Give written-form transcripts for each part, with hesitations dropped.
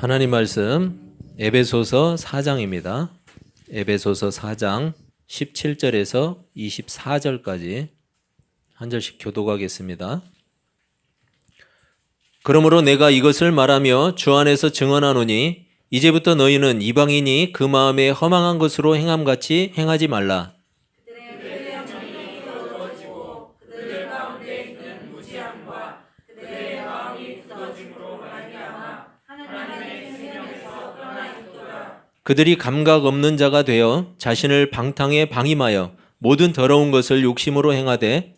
하나님 말씀 에베소서 4장입니다. 에베소서 4장 17절에서 24절까지 한 절씩 교독하겠습니다. 그러므로 내가 이것을 말하며 주 안에서 증언하노니 이제부터 너희는 이방인이 그 마음에 허망한 것으로 행함같이 행하지 말라. 그들이 감각 없는 자가 되어 자신을 방탕에 방임하여 모든 더러운 것을 욕심으로 행하되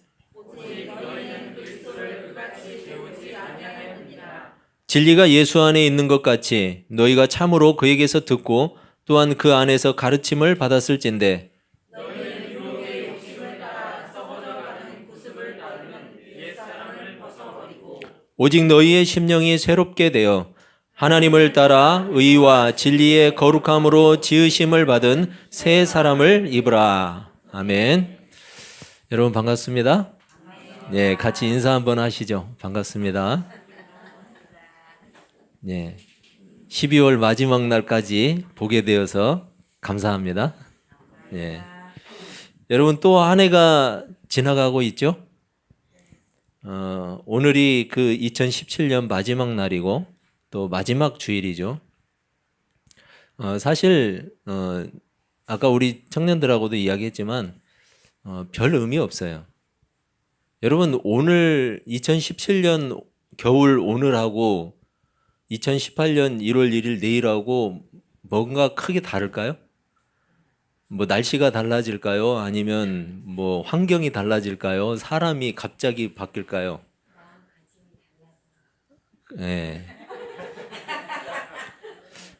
진리가 예수 안에 있는 것 같이 너희가 참으로 그에게서 듣고 또한 그 안에서 가르침을 받았을진데 오직 너희의 심령이 새롭게 되어 하나님을 따라 의와 진리의 거룩함으로 지으심을 받은 새 사람을 입으라. 아멘. 여러분 반갑습니다. 네, 같이 인사 한번 하시죠. 반갑습니다. 네, 12월 마지막 날까지 보게 되어서 감사합니다. 네, 여러분 또 한 해가 지나가고 있죠. 오늘이 그 2017년 마지막 날이고 또 마지막 주일이죠. 사실 아까 우리 청년들하고도 이야기했지만 별 의미 없어요. 여러분 오늘 2017년 겨울 오늘하고 2018년 1월 1일 내일하고 뭔가 크게 다를까요? 뭐 날씨가 달라질까요? 아니면 뭐 환경이 달라질까요? 사람이 갑자기 바뀔까요? 네.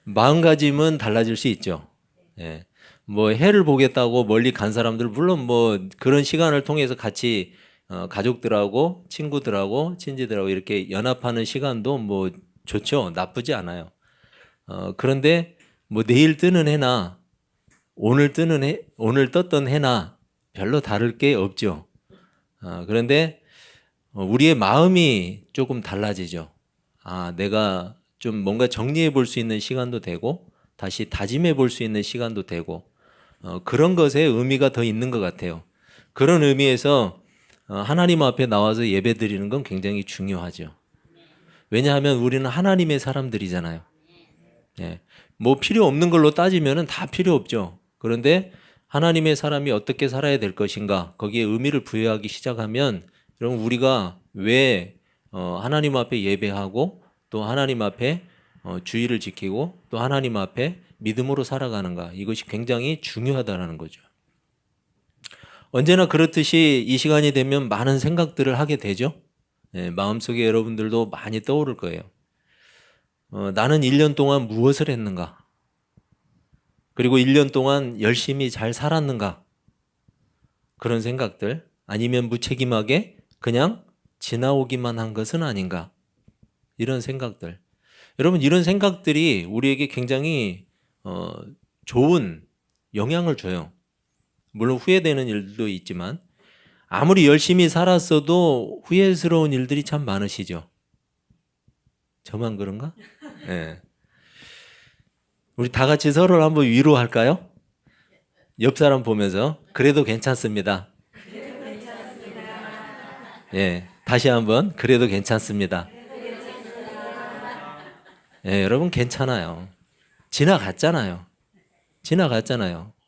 마음가짐은 달라질 수 있죠. 예. 뭐 해를 보겠다고 멀리 간 사람들 물론 뭐 그런 시간을 통해서 같이 가족들하고 친구들하고 친지들하고 이렇게 연합하는 시간도 뭐 좋죠. 나쁘지 않아요. 그런데 뭐 내일 뜨는 해나 오늘 떴던 해나 별로 다를 게 없죠. 그런데 우리의 마음이 조금 달라지죠. 내가 좀 뭔가 정리해 볼 수 있는 시간도 되고 다시 다짐해 볼 수 있는 시간도 되고 그런 것에 의미가 더 있는 것 같아요. 그런 의미에서 하나님 앞에 나와서 예배 드리는 건 굉장히 중요하죠. 왜냐하면 우리는 하나님의 사람들이잖아요. 예. 뭐 필요 없는 걸로 따지면 다 필요 없죠. 그런데 하나님의 사람이 어떻게 살아야 될 것인가 거기에 의미를 부여하기 시작하면 여러분 우리가 왜 하나님 앞에 예배하고 또 하나님 앞에 주의를 지키고 또 하나님 앞에 믿음으로 살아가는가 이것이 굉장히 중요하다는 거죠. 언제나 그렇듯이 이 시간이 되면 많은 생각들을 하게 되죠. 네, 마음속에 여러분들도 많이 떠오를 거예요. 나는 1년 동안 무엇을 했는가? 그리고 1년 동안 열심히 잘 살았는가? 그런 생각들 아니면 무책임하게 그냥 지나오기만 한 것은 아닌가? 이런 생각들. 여러분 이런 생각들이 우리에게 굉장히 좋은 영향을 줘요. 물론 후회되는 일도 있지만 아무리 열심히 살았어도 후회스러운 일들이 참 많으시죠. 저만 그런가? 네. 우리 다 같이 서로를 한번 위로할까요? 옆 사람 보면서 그래도 괜찮습니다. 예, 다시 한번 그래도 괜찮습니다. 예, 여러분 괜찮아요. 지나갔잖아요.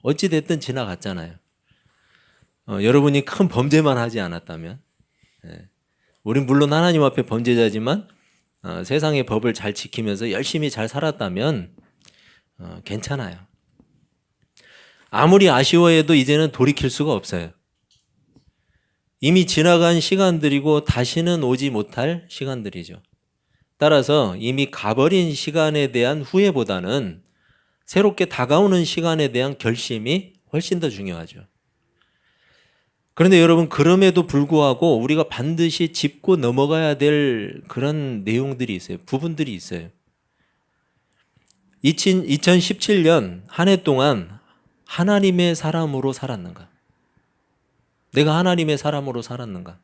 어찌 됐든 지나갔잖아요. 여러분이 큰 범죄만 하지 않았다면, 예. 우린 물론 하나님 앞에 범죄자지만 세상의 법을 잘 지키면서 열심히 잘 살았다면 괜찮아요. 아무리 아쉬워해도 이제는 돌이킬 수가 없어요. 이미 지나간 시간들이고 다시는 오지 못할 시간들이죠. 따라서 이미 가버린 시간에 대한 후회보다는 새롭게 다가오는 시간에 대한 결심이 훨씬 더 중요하죠. 그런데 여러분 그럼에도 불구하고 우리가 반드시 짚고 넘어가야 될 그런 내용들이 있어요. 부분들이 있어요. 2017년 한 해 동안 하나님의 사람으로 살았는가? 내가 하나님의 사람으로 살았는가?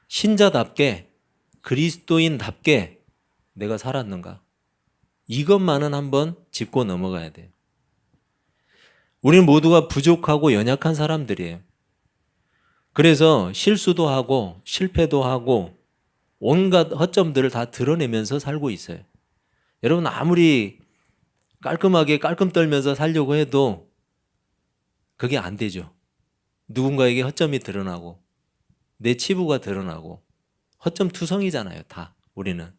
신자답게 그리스도인답게 내가 살았는가? 이것만은 한번 짚고 넘어가야 돼요. 우리는 모두가 부족하고 연약한 사람들이에요. 그래서 실수도 하고 실패도 하고 온갖 허점들을 다 드러내면서 살고 있어요. 여러분 아무리 깔끔하게 깔끔 떨면서 살려고 해도 그게 안 되죠. 누군가에게 허점이 드러나고 내 치부가 드러나고 허점 투성이잖아요. 다 우리는.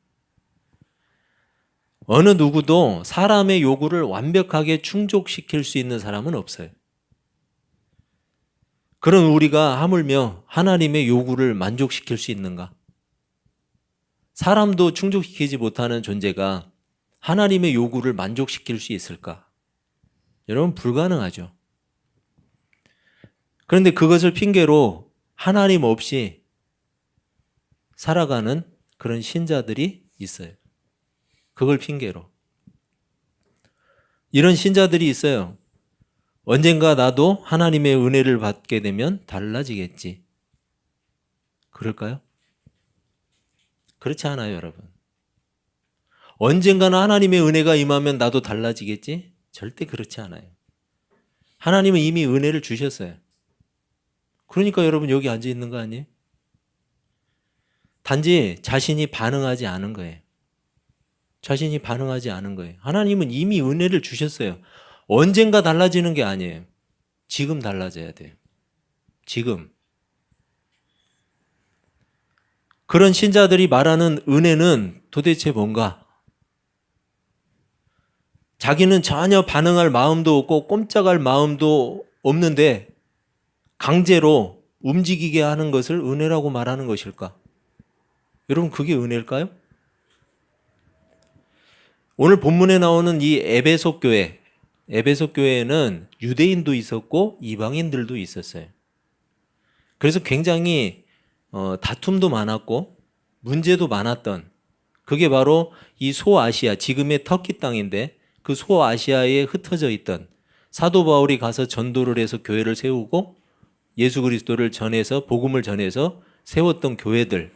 어느 누구도 사람의 요구를 완벽하게 충족시킬 수 있는 사람은 없어요. 그런 우리가 하물며 하나님의 요구를 만족시킬 수 있는가? 사람도 충족시키지 못하는 존재가 하나님의 요구를 만족시킬 수 있을까? 여러분 불가능하죠. 그런데 그것을 핑계로 하나님 없이 살아가는 그런 신자들이 있어요. 그걸 핑계로. 이런 신자들이 있어요. 언젠가 나도 하나님의 은혜를 받게 되면 달라지겠지. 그럴까요? 그렇지 않아요, 여러분. 언젠가는 하나님의 은혜가 임하면 나도 달라지겠지? 절대 그렇지 않아요. 하나님은 이미 은혜를 주셨어요. 그러니까 여러분 여기 앉아 있는 거 아니에요? 단지 자신이 반응하지 않은 거예요. 자신이 반응하지 않은 거예요. 하나님은 이미 은혜를 주셨어요. 언젠가 달라지는 게 아니에요. 지금 달라져야 돼요. 지금. 그런 신자들이 말하는 은혜는 도대체 뭔가? 자기는 전혀 반응할 마음도 없고 꼼짝할 마음도 없는데 강제로 움직이게 하는 것을 은혜라고 말하는 것일까? 여러분 그게 은혜일까요? 오늘 본문에 나오는 이 에베소 교회에는 유대인도 있었고 이방인들도 있었어요. 그래서 굉장히 다툼도 많았고 문제도 많았던 그게 바로 이 소아시아, 지금의 터키 땅인데 그 소아시아에 흩어져 있던 사도 바울이 가서 전도를 해서 교회를 세우고 예수 그리스도를 전해서 복음을 전해서 세웠던 교회들,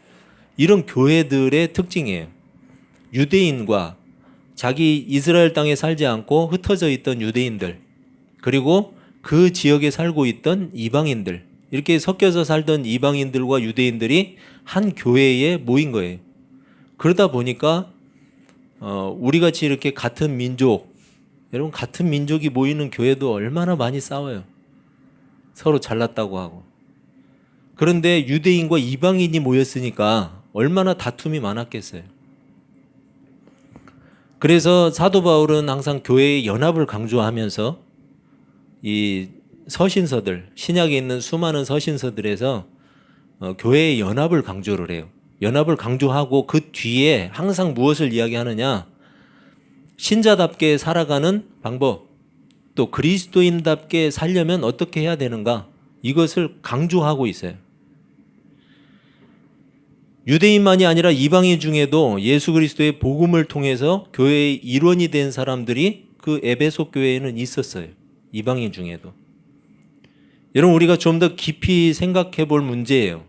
이런 교회들의 특징이에요. 유대인과 자기 이스라엘 땅에 살지 않고 흩어져 있던 유대인들, 그리고 그 지역에 살고 있던 이방인들, 이렇게 섞여서 살던 이방인들과 유대인들이 한 교회에 모인 거예요. 그러다 보니까 우리 같이 이렇게 같은 민족, 여러분 같은 민족이 모이는 교회도 얼마나 많이 싸워요. 서로 잘났다고 하고. 그런데 유대인과 이방인이 모였으니까 얼마나 다툼이 많았겠어요. 그래서 사도 바울은 항상 교회의 연합을 강조하면서 이 서신서들, 신약에 있는 수많은 서신서들에서 교회의 연합을 강조를 해요. 연합을 강조하고 그 뒤에 항상 무엇을 이야기하느냐? 신자답게 살아가는 방법, 또 그리스도인답게 살려면 어떻게 해야 되는가? 이것을 강조하고 있어요. 유대인만이 아니라 이방인 중에도 예수 그리스도의 복음을 통해서 교회의 일원이 된 사람들이 그 에베소 교회에는 있었어요. 이방인 중에도. 여러분 우리가 좀 더 깊이 생각해 볼 문제예요.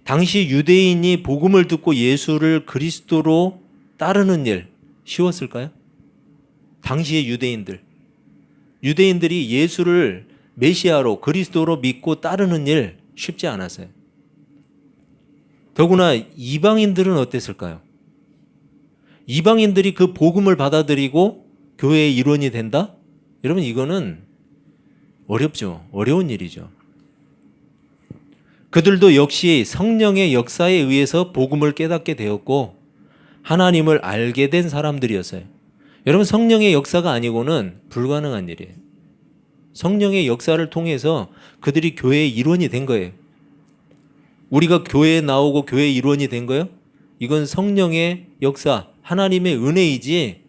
당시 유대인이 복음을 듣고 예수를 그리스도로 따르는 일 쉬웠을까요? 당시의 유대인들이 예수를 메시아로 그리스도로 믿고 따르는 일 쉽지 않았어요. 더구나 이방인들은 어땠을까요? 이방인들이 그 복음을 받아들이고 교회의 일원이 된다? 여러분 이거는 어렵죠. 어려운 일이죠. 그들도 역시 성령의 역사에 의해서 복음을 깨닫게 되었고 하나님을 알게 된 사람들이었어요. 여러분 성령의 역사가 아니고는 불가능한 일이에요. 성령의 역사를 통해서 그들이 교회의 일원이 된 거예요. 우리가 교회에 나오고 교회의 일원이 된 거예요? 이건 성령의 역사, 하나님의 은혜이지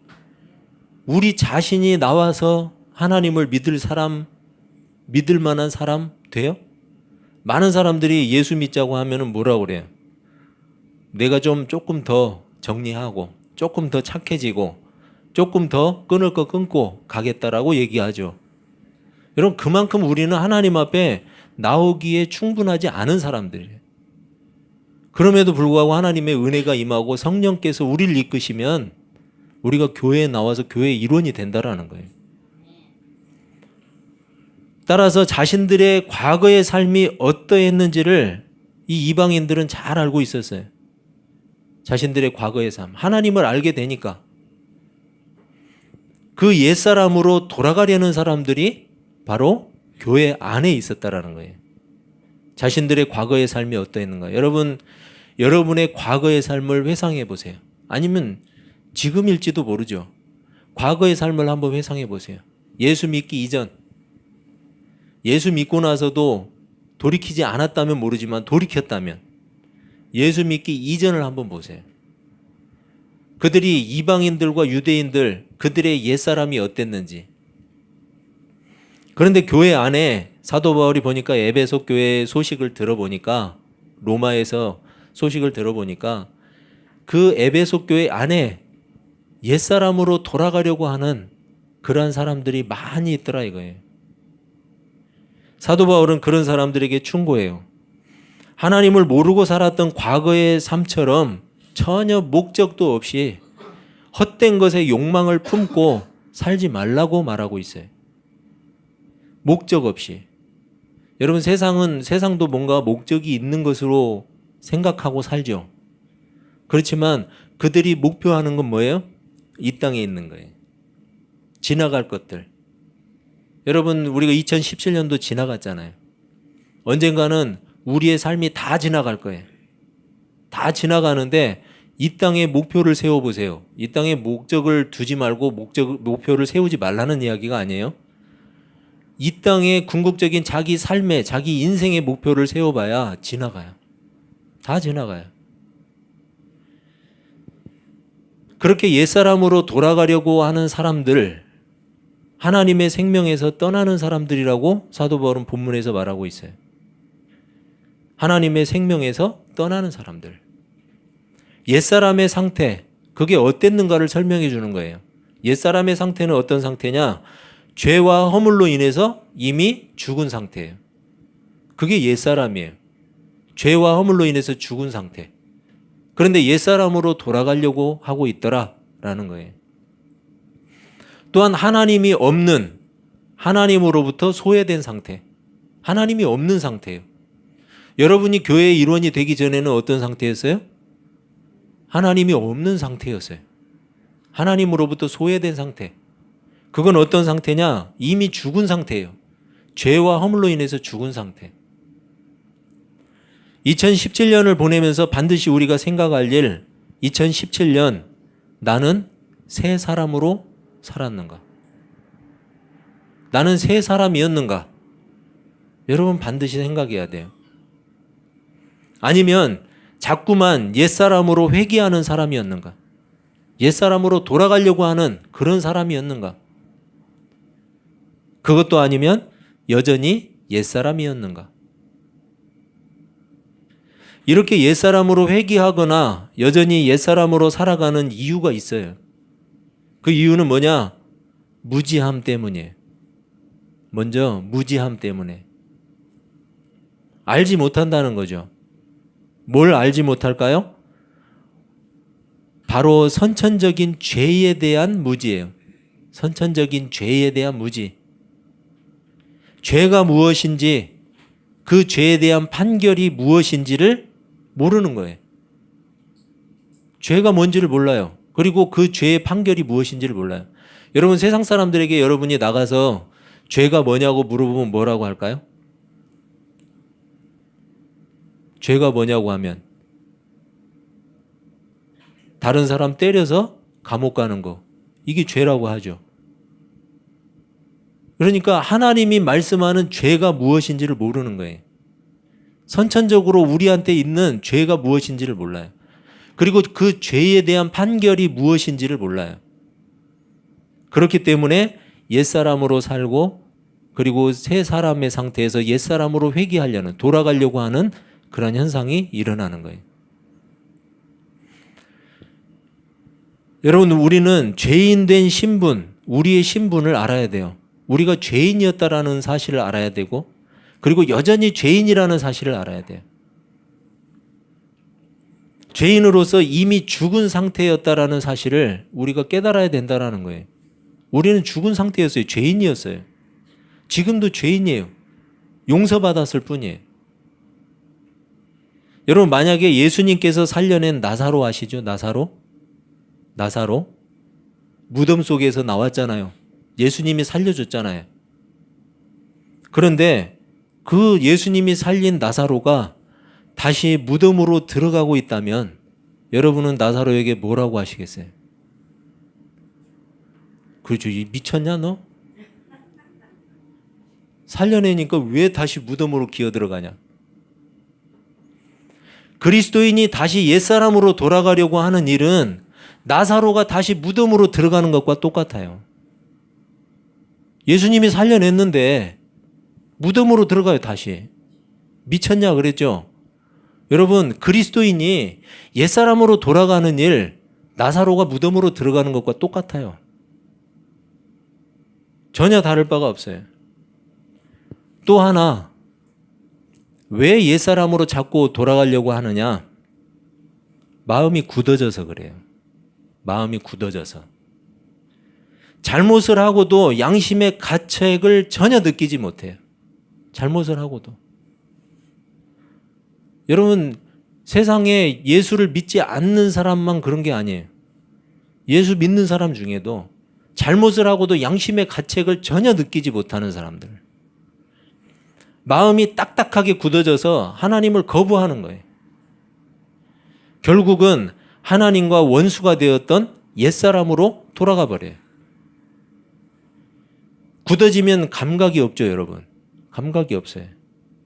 우리 자신이 나와서 하나님을 믿을 만한 사람 돼요? 많은 사람들이 예수 믿자고 하면은 뭐라고 그래요? 내가 조금 더 정리하고 조금 더 착해지고 조금 더 끊을 거 끊고 가겠다라고 얘기하죠. 여러분 그만큼 우리는 하나님 앞에 나오기에 충분하지 않은 사람들이에요. 그럼에도 불구하고 하나님의 은혜가 임하고 성령께서 우리를 이끄시면 우리가 교회에 나와서 교회 일원이 된다라는 거예요. 따라서 자신들의 과거의 삶이 어떠했는지를 이 이방인들은 잘 알고 있었어요. 자신들의 과거의 삶, 하나님을 알게 되니까 그 옛사람으로 돌아가려는 사람들이 바로 교회 안에 있었다라는 거예요. 자신들의 과거의 삶이 어떠했는가. 여러분의 과거의 삶을 회상해 보세요. 아니면 지금일지도 모르죠. 과거의 삶을 한번 회상해 보세요. 예수 믿기 이전, 예수 믿고 나서도 돌이키지 않았다면 모르지만 돌이켰다면 예수 믿기 이전을 한번 보세요. 그들이 이방인들과 유대인들, 그들의 옛사람이 어땠는지. 그런데 교회 안에 사도 바울이 보니까 에베소 교회의 소식을 들어보니까, 로마에서 소식을 들어보니까 그 에베소 교회 안에 옛사람으로 돌아가려고 하는 그러한 사람들이 많이 있더라 이거예요. 사도 바울은 그런 사람들에게 충고해요. 하나님을 모르고 살았던 과거의 삶처럼 전혀 목적도 없이 헛된 것에 욕망을 품고 살지 말라고 말하고 있어요. 목적 없이. 여러분, 세상도 뭔가 목적이 있는 것으로 생각하고 살죠. 그렇지만 그들이 목표하는 건 뭐예요? 이 땅에 있는 거예요. 지나갈 것들. 여러분, 우리가 2017년도 지나갔잖아요. 언젠가는 우리의 삶이 다 지나갈 거예요. 다 지나가는데 이 땅에 목표를 세워보세요. 이 땅에 목적을 두지 말고 목표를 세우지 말라는 이야기가 아니에요. 이 땅에 궁극적인 자기 삶의, 자기 인생의 목표를 세워봐야 지나가요. 다 지나가요. 그렇게 옛사람으로 돌아가려고 하는 사람들, 하나님의 생명에서 떠나는 사람들이라고 사도 바울은 본문에서 말하고 있어요. 하나님의 생명에서 떠나는 사람들. 옛사람의 상태, 그게 어땠는가를 설명해 주는 거예요. 옛사람의 상태는 어떤 상태냐? 죄와 허물로 인해서 이미 죽은 상태예요. 그게 옛사람이에요. 죄와 허물로 인해서 죽은 상태. 그런데 옛사람으로 돌아가려고 하고 있더라라는 거예요. 또한 하나님이 없는, 하나님으로부터 소외된 상태. 하나님이 없는 상태예요. 여러분이 교회의 일원이 되기 전에는 어떤 상태였어요? 하나님이 없는 상태였어요. 하나님으로부터 소외된 상태. 그건 어떤 상태냐? 이미 죽은 상태예요. 죄와 허물로 인해서 죽은 상태. 2017년을 보내면서 반드시 우리가 생각할 일, 2017년 나는 새 사람으로 살았는가? 나는 새 사람이었는가? 여러분 반드시 생각해야 돼요. 아니면 자꾸만 옛사람으로 회귀하는 사람이었는가? 옛사람으로 돌아가려고 하는 그런 사람이었는가? 그것도 아니면 여전히 옛사람이었는가? 이렇게 옛사람으로 회귀하거나 여전히 옛사람으로 살아가는 이유가 있어요. 그 이유는 뭐냐? 무지함 때문이에요. 먼저 무지함 때문에. 알지 못한다는 거죠. 뭘 알지 못할까요? 바로 선천적인 죄에 대한 무지예요. 선천적인 죄에 대한 무지. 죄가 무엇인지, 그 죄에 대한 판결이 무엇인지를 모르는 거예요. 죄가 뭔지를 몰라요. 그리고 그 죄의 판결이 무엇인지를 몰라요. 여러분, 세상 사람들에게 여러분이 나가서 죄가 뭐냐고 물어보면 뭐라고 할까요? 죄가 뭐냐고 하면 다른 사람 때려서 감옥 가는 거, 이게 죄라고 하죠. 그러니까 하나님이 말씀하는 죄가 무엇인지를 모르는 거예요. 선천적으로 우리한테 있는 죄가 무엇인지를 몰라요. 그리고 그 죄에 대한 판결이 무엇인지를 몰라요. 그렇기 때문에 옛사람으로 살고 그리고 새 사람의 상태에서 옛사람으로 회귀하려는, 돌아가려고 하는 그런 현상이 일어나는 거예요. 여러분, 우리는 죄인 된 신분, 우리의 신분을 알아야 돼요. 우리가 죄인이었다라는 사실을 알아야 되고, 그리고 여전히 죄인이라는 사실을 알아야 돼요. 죄인으로서 이미 죽은 상태였다라는 사실을 우리가 깨달아야 된다라는 거예요. 우리는 죽은 상태였어요. 죄인이었어요. 지금도 죄인이에요. 용서받았을 뿐이에요. 여러분, 만약에 예수님께서 살려낸 나사로 아시죠? 나사로? 무덤 속에서 나왔잖아요. 예수님이 살려줬잖아요. 그런데 그 예수님이 살린 나사로가 다시 무덤으로 들어가고 있다면 여러분은 나사로에게 뭐라고 하시겠어요? 그렇죠. 미쳤냐 너? 살려내니까 왜 다시 무덤으로 기어 들어가냐? 그리스도인이 다시 옛사람으로 돌아가려고 하는 일은 나사로가 다시 무덤으로 들어가는 것과 똑같아요. 예수님이 살려냈는데 무덤으로 들어가요, 다시. 미쳤냐 그랬죠? 여러분, 그리스도인이 옛사람으로 돌아가는 일, 나사로가 무덤으로 들어가는 것과 똑같아요. 전혀 다를 바가 없어요. 또 하나, 왜 옛사람으로 자꾸 돌아가려고 하느냐? 마음이 굳어져서 그래요. 마음이 굳어져서. 잘못을 하고도 양심의 가책을 전혀 느끼지 못해요. 잘못을 하고도. 여러분, 세상에 예수를 믿지 않는 사람만 그런 게 아니에요. 예수 믿는 사람 중에도 잘못을 하고도 양심의 가책을 전혀 느끼지 못하는 사람들. 마음이 딱딱하게 굳어져서 하나님을 거부하는 거예요. 결국은 하나님과 원수가 되었던 옛사람으로 돌아가 버려요. 굳어지면 감각이 없죠, 여러분. 감각이 없어요.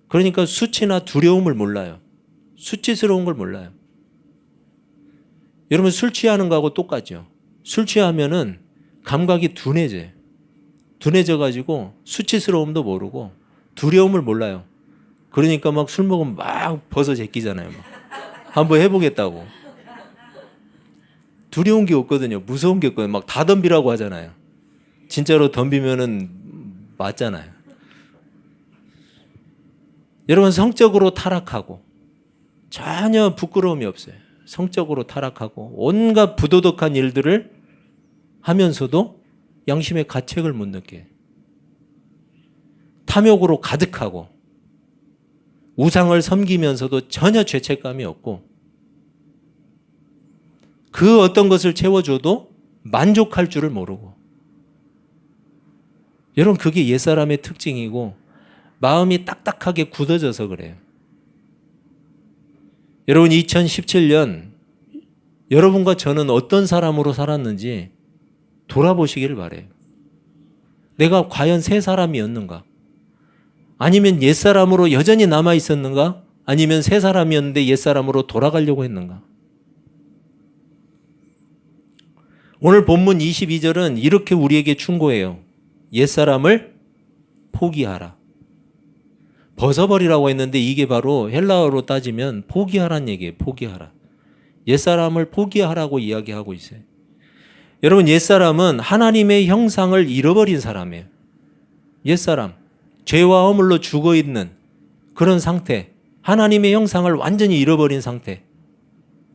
그러니까 수치나 두려움을 몰라요. 수치스러운 걸 몰라요. 여러분, 술 취하는 거하고 똑같죠. 술 취하면은 감각이 둔해져요. 둔해져가지고 수치스러움도 모르고 두려움을 몰라요. 그러니까 막 술 먹으면 막 벗어 제끼잖아요. 막. 한번 해보겠다고. 두려운 게 없거든요. 무서운 게 없거든요. 막 다 덤비라고 하잖아요. 진짜로 덤비면은 맞잖아요. 여러분, 성적으로 타락하고 전혀 부끄러움이 없어요. 성적으로 타락하고 온갖 부도덕한 일들을 하면서도 양심의 가책을 못 느껴요. 탐욕으로 가득하고 우상을 섬기면서도 전혀 죄책감이 없고 그 어떤 것을 채워줘도 만족할 줄을 모르고. 여러분, 그게 옛사람의 특징이고 마음이 딱딱하게 굳어져서 그래요. 여러분, 2017년 여러분과 저는 어떤 사람으로 살았는지 돌아보시기를 바라요. 내가 과연 새 사람이었는가? 아니면 옛사람으로 여전히 남아 있었는가? 아니면 새 사람이었는데 옛사람으로 돌아가려고 했는가? 오늘 본문 22절은 이렇게 우리에게 충고해요. 옛사람을 포기하라. 벗어버리라고 했는데 이게 바로 헬라어로 따지면 포기하라는 얘기예요. 포기하라. 옛사람을 포기하라고 이야기하고 있어요. 여러분, 옛사람은 하나님의 형상을 잃어버린 사람이에요. 옛사람, 죄와 허물로 죽어있는 그런 상태, 하나님의 형상을 완전히 잃어버린 상태,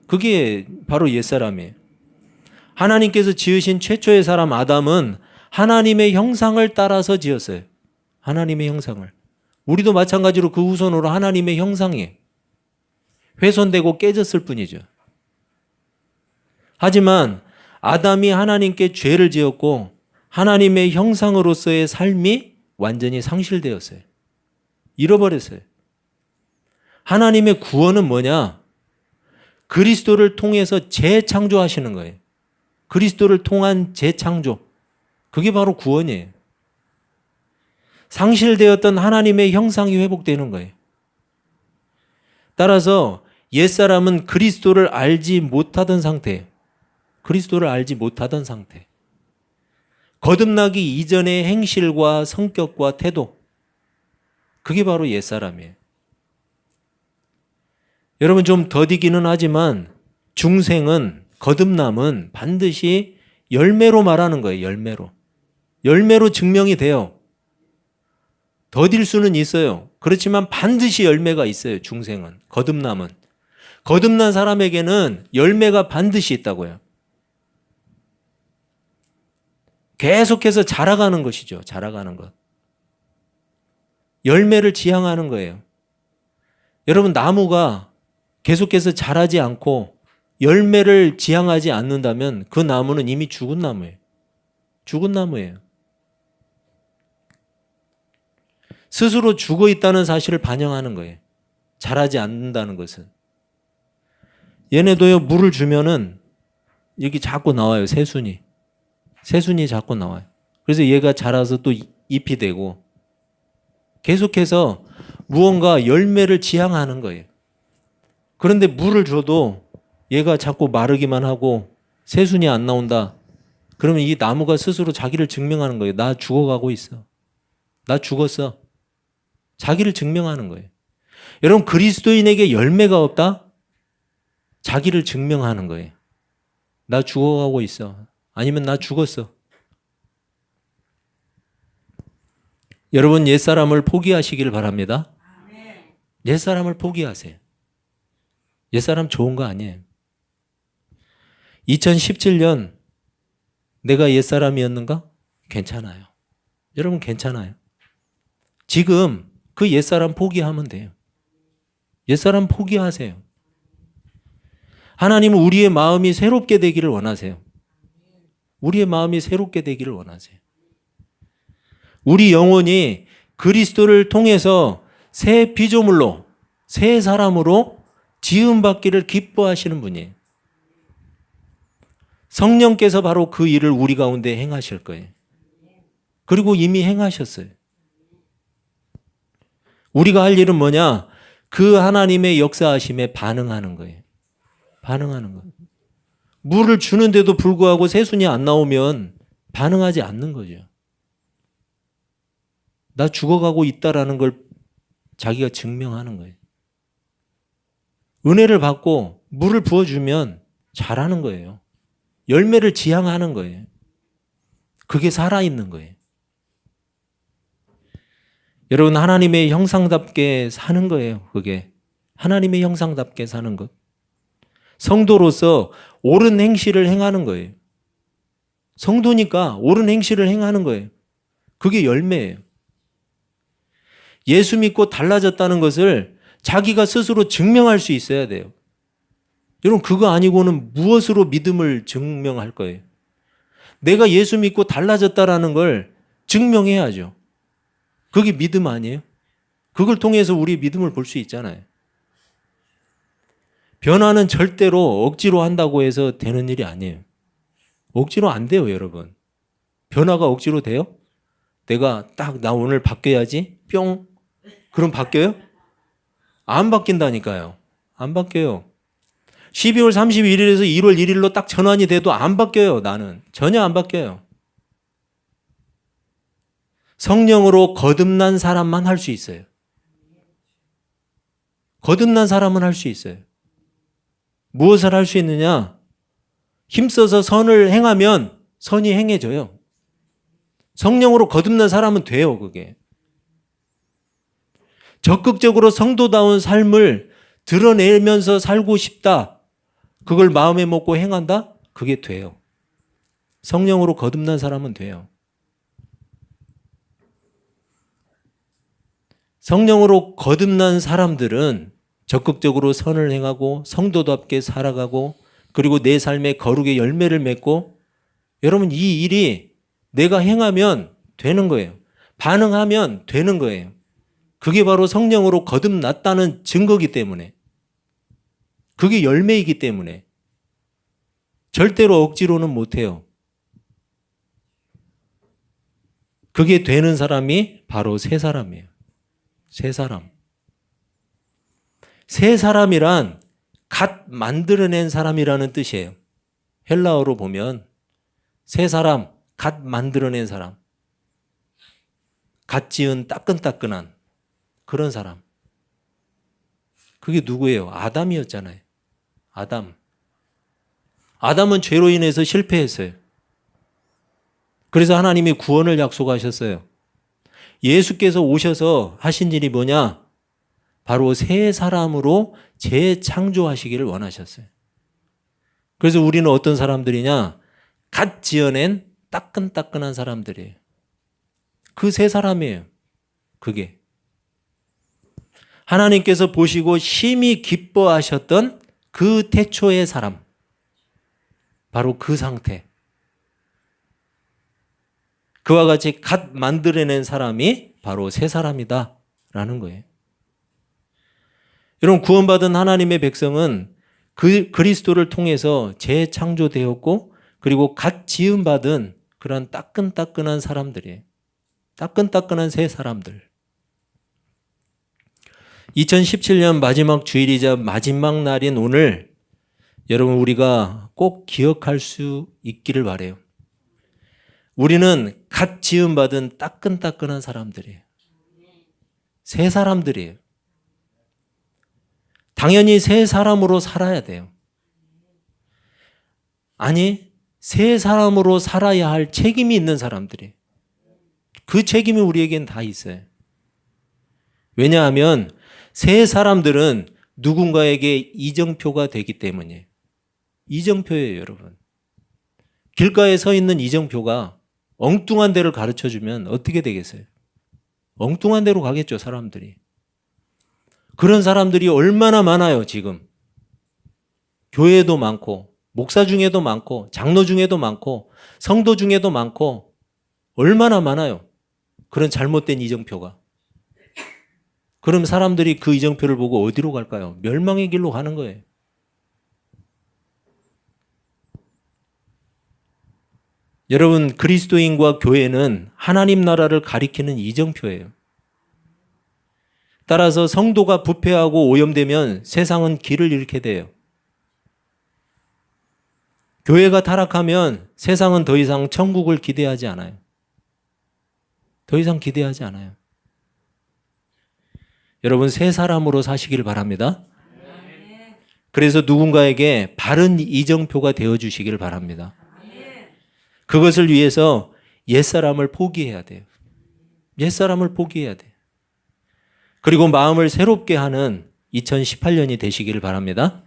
그게 바로 옛사람이에요. 하나님께서 지으신 최초의 사람 아담은 하나님의 형상을 따라서 지었어요. 하나님의 형상을. 우리도 마찬가지로 그 후손으로 하나님의 형상이 훼손되고 깨졌을 뿐이죠. 하지만 아담이 하나님께 죄를 지었고 하나님의 형상으로서의 삶이 완전히 상실되었어요. 잃어버렸어요. 하나님의 구원은 뭐냐? 그리스도를 통해서 재창조하시는 거예요. 그리스도를 통한 재창조. 그게 바로 구원이에요. 상실되었던 하나님의 형상이 회복되는 거예요. 따라서 옛사람은 그리스도를 알지 못하던 상태예요. 그리스도를 알지 못하던 상태. 거듭나기 이전의 행실과 성격과 태도. 그게 바로 옛사람이에요. 여러분, 좀 더디기는 하지만 중생은, 거듭남은 반드시 열매로 말하는 거예요. 열매로. 열매로 증명이 돼요. 더딜 수는 있어요. 그렇지만 반드시 열매가 있어요. 중생은, 거듭남은. 거듭난 사람에게는 열매가 반드시 있다고요. 계속해서 자라가는 것이죠. 자라가는 것. 열매를 지향하는 거예요. 여러분, 나무가 계속해서 자라지 않고 열매를 지향하지 않는다면 그 나무는 이미 죽은 나무예요. 죽은 나무예요. 스스로 죽어 있다는 사실을 반영하는 거예요. 자라지 않는다는 것은. 얘네도요, 물을 주면은 여기 자꾸 나와요. 새순이. 새순이 자꾸 나와요. 그래서 얘가 자라서 또 잎이 되고 계속해서 무언가 열매를 지향하는 거예요. 그런데 물을 줘도 얘가 자꾸 마르기만 하고 새순이 안 나온다. 그러면 이 나무가 스스로 자기를 증명하는 거예요. 나 죽어가고 있어. 나 죽었어. 자기를 증명하는 거예요. 여러분, 그리스도인에게 열매가 없다? 자기를 증명하는 거예요. 나 죽어가고 있어. 아니면 나 죽었어. 여러분, 옛사람을 포기하시길 바랍니다. 옛사람을 포기하세요. 옛사람 좋은 거 아니에요. 2017년 내가 옛사람이었는가? 괜찮아요. 여러분, 괜찮아요. 지금 그 옛사람 포기하면 돼요. 옛사람 포기하세요. 하나님은 우리의 마음이 새롭게 되기를 원하세요. 우리의 마음이 새롭게 되기를 원하세요. 우리 영혼이 그리스도를 통해서 새 피조물로, 새 사람으로 지음받기를 기뻐하시는 분이에요. 성령께서 바로 그 일을 우리 가운데 행하실 거예요. 그리고 이미 행하셨어요. 우리가 할 일은 뭐냐? 그 하나님의 역사하심에 반응하는 거예요. 반응하는 거예요. 물을 주는데도 불구하고 새순이 안 나오면 반응하지 않는 거죠. 나 죽어가고 있다라는 걸 자기가 증명하는 거예요. 은혜를 받고 물을 부어주면 잘하는 거예요. 열매를 지향하는 거예요. 그게 살아있는 거예요. 여러분, 하나님의 형상답게 사는 거예요. 그게 하나님의 형상답게 사는 것. 성도로서 옳은 행실을 행하는 거예요. 성도니까 옳은 행실을 행하는 거예요. 그게 열매예요. 예수 믿고 달라졌다는 것을 자기가 스스로 증명할 수 있어야 돼요. 여러분, 그거 아니고는 무엇으로 믿음을 증명할 거예요? 내가 예수 믿고 달라졌다라는 걸 증명해야죠. 그게 믿음 아니에요? 그걸 통해서 우리 믿음을 볼 수 있잖아요. 변화는 절대로 억지로 한다고 해서 되는 일이 아니에요. 억지로 안 돼요, 여러분. 변화가 억지로 돼요? 내가 딱 나 오늘 바뀌어야지 뿅 그럼 바뀌어요? 안 바뀐다니까요. 안 바뀌어요. 12월 31일에서 1월 1일로 딱 전환이 돼도 안 바뀌어요. 나는 전혀 안 바뀌어요. 성령으로 거듭난 사람만 할 수 있어요. 거듭난 사람은 할 수 있어요. 무엇을 할 수 있느냐? 힘써서 선을 행하면 선이 행해져요. 성령으로 거듭난 사람은 돼요, 그게. 적극적으로 성도다운 삶을 드러내면서 살고 싶다. 그걸 마음에 먹고 행한다? 그게 돼요. 성령으로 거듭난 사람은 돼요. 성령으로 거듭난 사람들은 적극적으로 선을 행하고 성도답게 살아가고 그리고 내 삶의 거룩의 열매를 맺고 여러분 이 일이 내가 행하면 되는 거예요. 반응하면 되는 거예요. 그게 바로 성령으로 거듭났다는 증거이기 때문에 그게 열매이기 때문에 절대로 억지로는 못해요. 그게 되는 사람이 바로 새 사람이에요. 새 사람. 새 사람이란 갓 만들어낸 사람이라는 뜻이에요. 헬라어로 보면 새 사람, 갓 만들어낸 사람. 갓 지은 따끈따끈한 그런 사람. 그게 누구예요? 아담이었잖아요. 아담. 아담은 죄로 인해서 실패했어요. 그래서 하나님이 구원을 약속하셨어요. 예수께서 오셔서 하신 일이 뭐냐? 바로 새 사람으로 재창조하시기를 원하셨어요. 그래서 우리는 어떤 사람들이냐? 갓 지어낸 따끈따끈한 사람들이에요. 그 새 사람이에요. 그게. 하나님께서 보시고 심히 기뻐하셨던 그 태초의 사람. 바로 그 상태. 그와 같이 갓 만들어낸 사람이 바로 새 사람이다 라는 거예요. 여러분, 구원받은 하나님의 백성은 그 그리스도를 통해서 재창조되었고 그리고 갓 지음받은 그런 따끈따끈한 사람들이에요. 따끈따끈한 새 사람들. 2017년 마지막 주일이자 마지막 날인 오늘 여러분 우리가 꼭 기억할 수 있기를 바라요. 우리는 갓 지음받은 따끈따끈한 사람들이에요. 새 사람들이에요. 당연히 새 사람으로 살아야 돼요. 아니, 새 사람으로 살아야 할 책임이 있는 사람들이에요. 그 책임이 우리에겐 다 있어요. 왜냐하면 새 사람들은 누군가에게 이정표가 되기 때문이에요. 이정표예요, 여러분. 길가에 서 있는 이정표가 엉뚱한 데를 가르쳐주면 어떻게 되겠어요? 엉뚱한 데로 가겠죠, 사람들이. 그런 사람들이 얼마나 많아요, 지금. 교회에도 많고, 목사 중에도 많고, 장로 중에도 많고, 성도 중에도 많고, 얼마나 많아요. 그런 잘못된 이정표가. 그럼 사람들이 그 이정표를 보고 어디로 갈까요? 멸망의 길로 가는 거예요. 여러분, 그리스도인과 교회는 하나님 나라를 가리키는 이정표예요. 따라서 성도가 부패하고 오염되면 세상은 길을 잃게 돼요. 교회가 타락하면 세상은 더 이상 천국을 기대하지 않아요. 더 이상 기대하지 않아요. 여러분, 새 사람으로 사시길 바랍니다. 그래서 누군가에게 바른 이정표가 되어주시길 바랍니다. 그것을 위해서 옛사람을 포기해야 돼요. 옛사람을 포기해야 돼요. 그리고 마음을 새롭게 하는 2018년이 되시기를 바랍니다.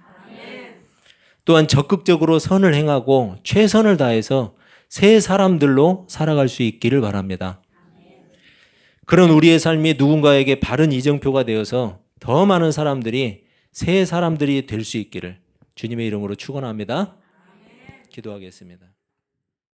또한 적극적으로 선을 행하고 최선을 다해서 새 사람들로 살아갈 수 있기를 바랍니다. 그런 우리의 삶이 누군가에게 바른 이정표가 되어서 더 많은 사람들이 새 사람들이 될 수 있기를 주님의 이름으로 축원합니다. 기도하겠습니다.